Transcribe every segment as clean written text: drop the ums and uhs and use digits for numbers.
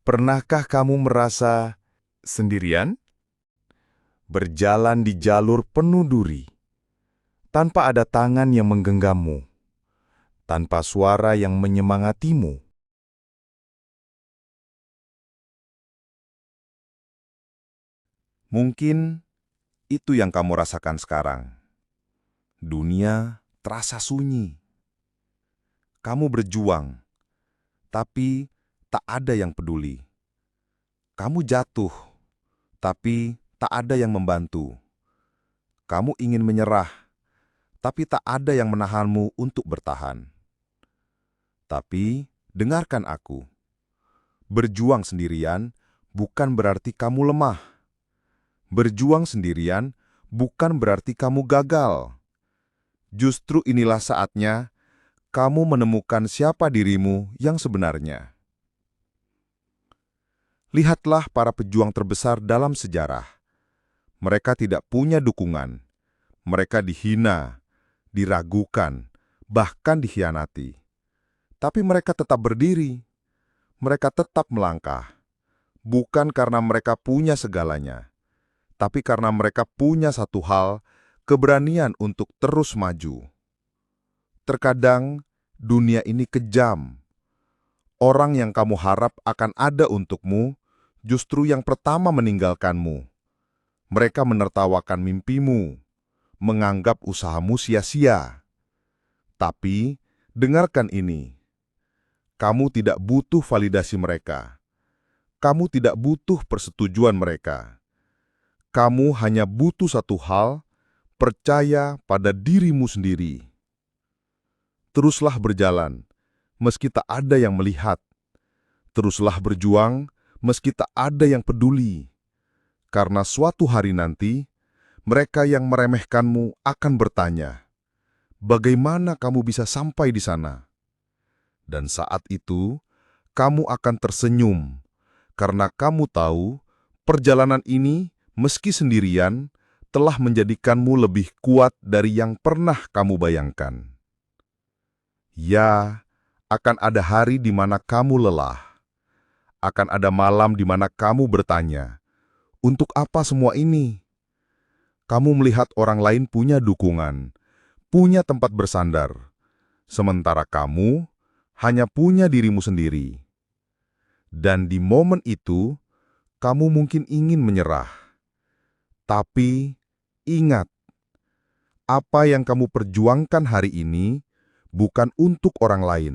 Pernahkah kamu merasa sendirian? Berjalan di jalur penuh duri, tanpa ada tangan yang menggenggammu, tanpa suara yang menyemangatimu. Mungkin itu yang kamu rasakan sekarang. Dunia terasa sunyi. Kamu berjuang, tapi tak ada yang peduli. Kamu jatuh, tapi tak ada yang membantu. Kamu ingin menyerah, tapi tak ada yang menahanmu untuk bertahan. Tapi dengarkan aku. Berjuang sendirian bukan berarti kamu lemah. Berjuang sendirian bukan berarti kamu gagal. Justru inilah saatnya kamu menemukan siapa dirimu yang sebenarnya. Lihatlah para pejuang terbesar dalam sejarah. Mereka tidak punya dukungan. Mereka dihina, diragukan, bahkan dikhianati. Tapi mereka tetap berdiri. Mereka tetap melangkah. Bukan karena mereka punya segalanya, tapi karena mereka punya satu hal, keberanian untuk terus maju. Terkadang, dunia ini kejam. Orang yang kamu harap akan ada untukmu, justru yang pertama meninggalkanmu. Mereka menertawakan mimpimu, menganggap usahamu sia-sia. Tapi, dengarkan ini. Kamu tidak butuh validasi mereka. Kamu tidak butuh persetujuan mereka. Kamu hanya butuh satu hal, percaya pada dirimu sendiri. Teruslah berjalan, meski tak ada yang melihat. Teruslah berjuang, meski tak ada yang peduli. Karena suatu hari nanti, mereka yang meremehkanmu akan bertanya, bagaimana kamu bisa sampai di sana? Dan saat itu, kamu akan tersenyum, karena kamu tahu perjalanan ini, meski sendirian, telah menjadikanmu lebih kuat dari yang pernah kamu bayangkan. Ya, akan ada hari di mana kamu lelah. Akan ada malam di mana kamu bertanya, untuk apa semua ini? Kamu melihat orang lain punya dukungan, punya tempat bersandar, sementara kamu hanya punya dirimu sendiri. Dan di momen itu, kamu mungkin ingin menyerah. Tapi, ingat, apa yang kamu perjuangkan hari ini bukan untuk orang lain.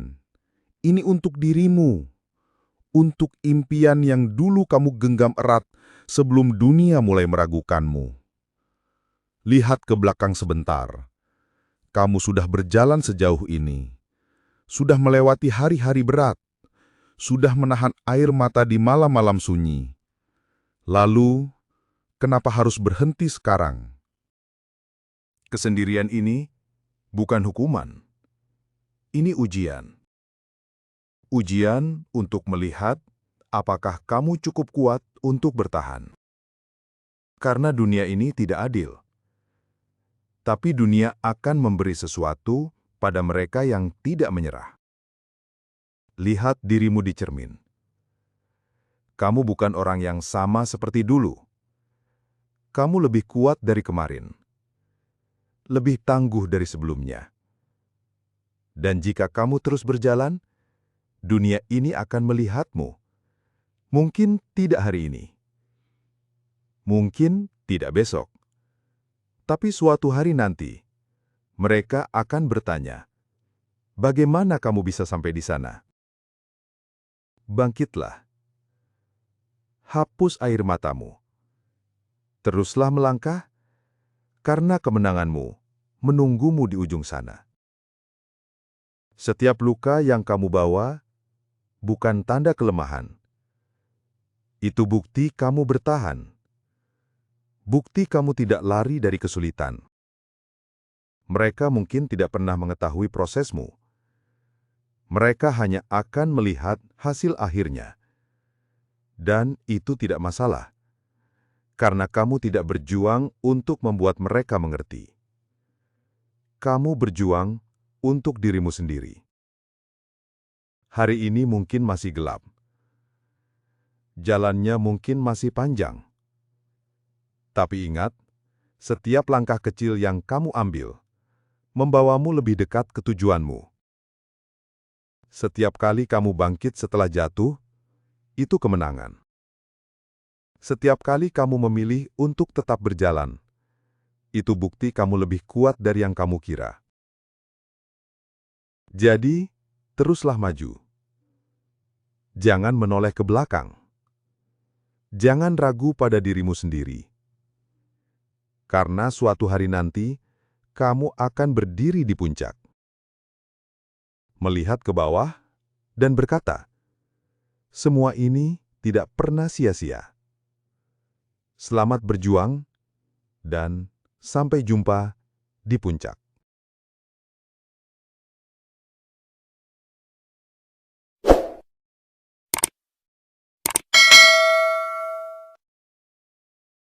Ini untuk dirimu, untuk impian yang dulu kamu genggam erat sebelum dunia mulai meragukanmu. Lihat ke belakang sebentar. Kamu sudah berjalan sejauh ini, sudah melewati hari-hari berat, sudah menahan air mata di malam-malam sunyi. Lalu, kenapa harus berhenti sekarang? Kesendirian ini bukan hukuman. Ini ujian. Ujian untuk melihat apakah kamu cukup kuat untuk bertahan. Karena dunia ini tidak adil. Tapi dunia akan memberi sesuatu pada mereka yang tidak menyerah. Lihat dirimu di cermin. Kamu bukan orang yang sama seperti dulu. Kamu lebih kuat dari kemarin. Lebih tangguh dari sebelumnya. Dan jika kamu terus berjalan, dunia ini akan melihatmu. Mungkin tidak hari ini. Mungkin tidak besok. Tapi suatu hari nanti, mereka akan bertanya, bagaimana kamu bisa sampai di sana? Bangkitlah. Hapus air matamu. Teruslah melangkah, karena kemenanganmu menunggumu di ujung sana. Setiap luka yang kamu bawa bukan tanda kelemahan. Itu bukti kamu bertahan. Bukti kamu tidak lari dari kesulitan. Mereka mungkin tidak pernah mengetahui prosesmu. Mereka hanya akan melihat hasil akhirnya. Dan itu tidak masalah, karena kamu tidak berjuang untuk membuat mereka mengerti. Kamu berjuang untuk dirimu sendiri. Hari ini mungkin masih gelap. Jalannya mungkin masih panjang. Tapi ingat, setiap langkah kecil yang kamu ambil membawamu lebih dekat ke tujuanmu. Setiap kali kamu bangkit setelah jatuh, itu kemenangan. Setiap kali kamu memilih untuk tetap berjalan, itu bukti kamu lebih kuat dari yang kamu kira. Jadi, teruslah maju. Jangan menoleh ke belakang. Jangan ragu pada dirimu sendiri. Karena suatu hari nanti, kamu akan berdiri di puncak. Melihat ke bawah dan berkata, "Semua ini tidak pernah sia-sia." Selamat berjuang dan sampai jumpa di puncak.